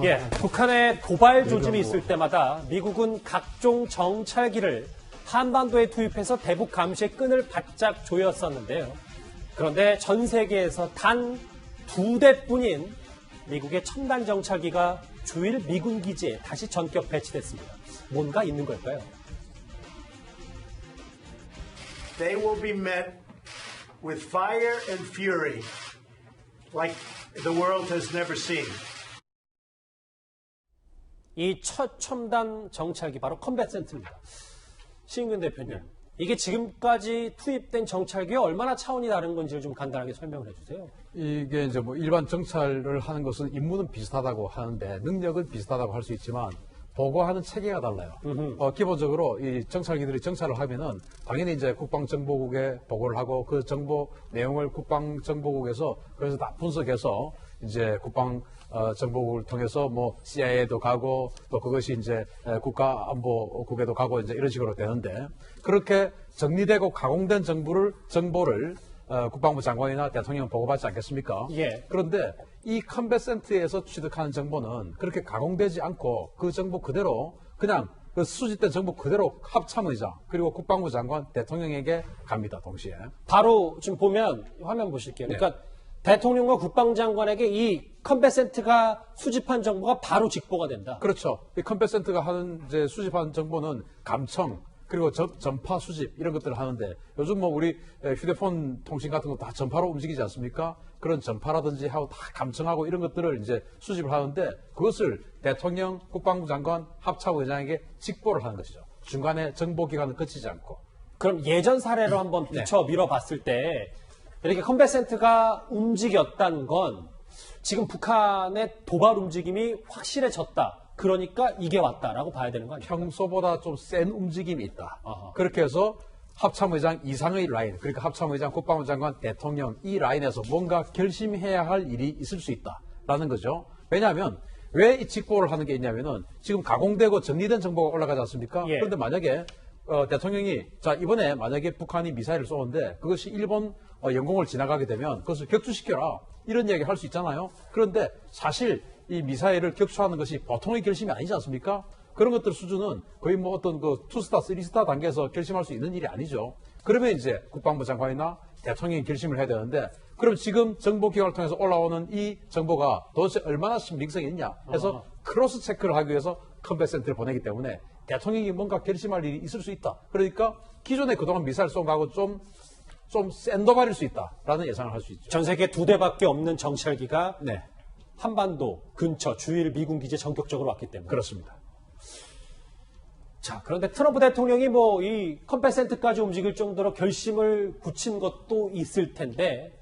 예, 북한의 도발 조짐이 있을 때마다 미국은 각종 정찰기를 한반도에 투입해서 대북 감시의 끈을 바짝 조였었는데요. 그런데 전 세계에서 단 2대뿐인 미국의 첨단 정찰기가 주일 미군 기지에 다시 전격 배치됐습니다. 뭔가 있는 걸까요? They will be met with fire and fury like the world has never seen. 이 첫 첨단 정찰기 바로 컴뱃 센트입니다. 신윤 대표님, 이게 지금까지 투입된 정찰기와 얼마나 차원이 다른 건지를 좀 간단하게 설명을 해주세요. 이게 이제 뭐 일반 정찰을 하는 것은 임무는 비슷하다고 하는데 능력은 비슷하다고 할 수 있지만 보고하는 체계가 달라요. 기본적으로 이 정찰기들이 정찰을 하면은 당연히 이제 국방정보국에 보고를 하고 그 정보 내용을 국방정보국에서 그래서 다 분석해서 이제 국방정보국을 통해서 뭐 CIA도 가고 또 그것이 이제 국가안보국에도 가고 이제 이런 식으로 되는데 그렇게 정리되고 가공된 정보를 국방부 장관이나 대통령 보고받지 않겠습니까? 예. 그런데 이 컴뱃 센터에서 취득하는 정보는 그렇게 가공되지 않고 그 정보 그대로 그냥 그 수집된 정보 그대로 합참의장 그리고 국방부 장관 대통령에게 갑니다. 동시에. 바로 지금 보면 화면 보실게요. 그러니까 대통령과 국방장관에게 이 컴뱃 센터가 수집한 정보가 바로 직보가 된다. 그렇죠. 이 컴뱃 센터가 하는 이제 수집한 정보는 감청 그리고 전파 수집 이런 것들을 하는데 요즘 뭐 우리 휴대폰 통신 같은 거 다 전파로 움직이지 않습니까? 그런 전파라든지 하고 다 감청하고 이런 것들을 이제 수집을 하는데 그것을 대통령, 국방부 장관, 합참의장에게 직보를 하는 것이죠. 중간에 정보기관을 거치지 않고. 그럼 예전 사례로 한번 비춰 밀어봤을 때 이렇게 컴뱃 센터가 움직였다는 건 지금 북한의 도발 움직임이 확실해졌다. 그러니까 이게 왔다라고 봐야 되는 거 아니에요? 평소보다 좀 센 움직임이 있다. 아하. 그렇게 해서 합참의장 이상의 라인, 그러니까 합참의장, 국방부 장관, 대통령 이 라인에서 뭔가 결심해야 할 일이 있을 수 있다라는 거죠. 왜냐하면 왜 이 직보를 하는 게 있냐면은 지금 가공되고 정리된 정보가 올라가지 않습니까? 예. 그런데 만약에 대통령이 자 이번에 만약에 북한이 미사일을 쏘는데 그것이 일본 영공을 지나가게 되면 그것을 격추시켜라 이런 이야기 할 수 있잖아요. 그런데 사실 이 미사일을 격추하는 것이 보통의 결심이 아니지 않습니까? 그런 것들 수준은 거의 뭐 어떤 그 2스타, 3스타 단계에서 결심할 수 있는 일이 아니죠. 그러면 이제 국방부 장관이나 대통령이 결심을 해야 되는데 그럼 지금 정보기관을 통해서 올라오는 이 정보가 도대체 얼마나 신빙성이 있냐 해서 크로스 체크를 하기 위해서 컴뱃 센터를 보내기 때문에 대통령이 뭔가 결심할 일이 있을 수 있다. 그러니까 기존에 그동안 미사일 쏜 거하고 좀 센 도발일 수 있다라는 예상을 할 수 있죠. 전 세계 2대밖에 없는 정찰기가 네. 한반도 근처 주일 미군 기지에 전격적으로 왔기 때문에. 그렇습니다. 자, 그런데 트럼프 대통령이 뭐 이 컴뱃 센터까지 움직일 정도로 결심을 굳힌 것도 있을 텐데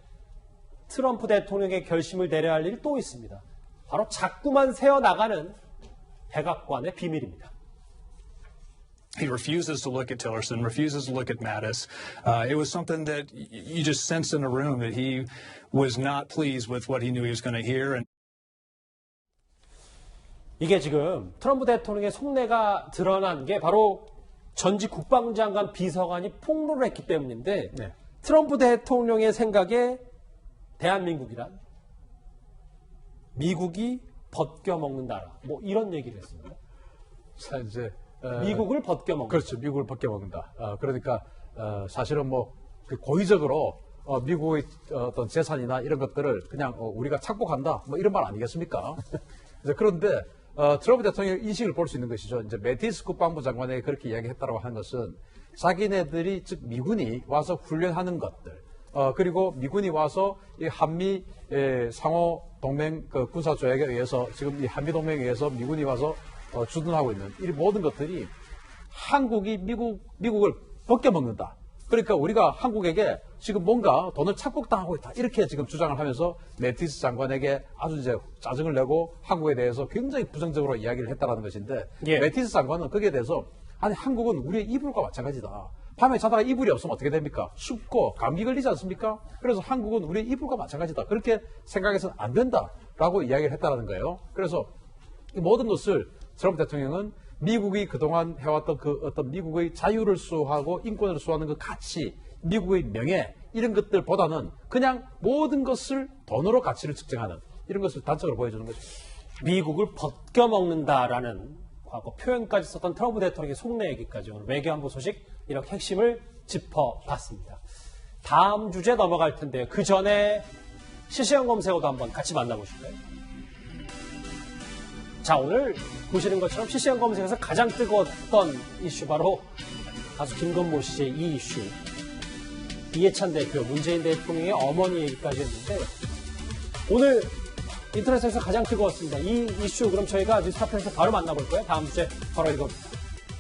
트럼프 대통령의 결심을 내려야 할 일이 또 있습니다. 바로 자꾸만 새어나가는 백악관의 비밀입니다. He refuses to look at Tillerson, refuses to look at Mattis. It was something that you just sensed in the room that he was not pleased with what he knew he was going to hear. And 이게 지금 트럼프 대통령의 속내가 드러난 게 바로 전직 국방장관 비서관이 폭로를 했기 때문인데 네. 트럼프 대통령의 생각에 대한민국이란 미국이 벗겨먹는 나라 뭐 이런 얘기를 했습니다. 자, 이제 미국을 벗겨먹는다. 그렇죠. 미국을 벗겨먹는다. 그러니까 사실은 뭐 고의적으로 미국의 어떤 재산이나 이런 것들을 그냥 우리가 착복한다. 뭐 이런 말 아니겠습니까? 그런데 트럼프 대통령의 인식을 볼 수 있는 것이죠. 이제 매티스 국방부 장관에게 그렇게 이야기했다고 하는 것은 자기네들이 즉 미군이 와서 훈련하는 것들 그리고 미군이 와서 이 한미 상호 동맹 군사 조약에 의해서 지금 이 한미 동맹에 의해서 미군이 와서 주둔하고 있는 이 모든 것들이 한국이 미국을 벗겨먹는다. 그러니까 우리가 한국에게 지금 뭔가 돈을 착복당하고 있다. 이렇게 지금 주장을 하면서 매티스 장관에게 아주 이제 짜증을 내고 한국에 대해서 굉장히 부정적으로 이야기를 했다라는 것인데 예. 매티스 장관은 거기에 대해서 아니 한국은 우리의 이불과 마찬가지다. 밤에 자다가 이불이 없으면 어떻게 됩니까? 춥고 감기 걸리지 않습니까? 그래서 한국은 우리의 이불과 마찬가지다. 그렇게 생각해서는 안 된다라고 이야기를 했다라는 거예요. 그래서 이 모든 것을 트럼프 대통령은 미국이 그동안 해왔던 그 어떤 미국의 자유를 수호하고 인권을 수호하는 그 가치, 미국의 명예 이런 것들보다는 그냥 모든 것을 돈으로 가치를 측정하는 이런 것을 단적으로 보여주는 거죠. 미국을 벗겨먹는다라는 과거 표현까지 썼던 트럼프 대통령의 속내 얘기까지 오늘 외교안보 소식 이렇게 핵심을 짚어봤습니다. 다음 주제 넘어갈 텐데요. 그 전에 실시간 검색어도 한번 같이 만나보실까요? 자, 오늘 보시는 것처럼 실시간 검색에서 가장 뜨거웠던 이슈 바로 가수 김건모 씨의 이 이슈. 이해찬 대표, 문재인 대통령의 어머니 얘기까지 했는데 오늘 인터넷에서 가장 뜨거웠습니다. 이 이슈 그럼 저희가 뉴스타파에서 바로 만나볼 거예요. 다음 주제 바로 읽어볼게요.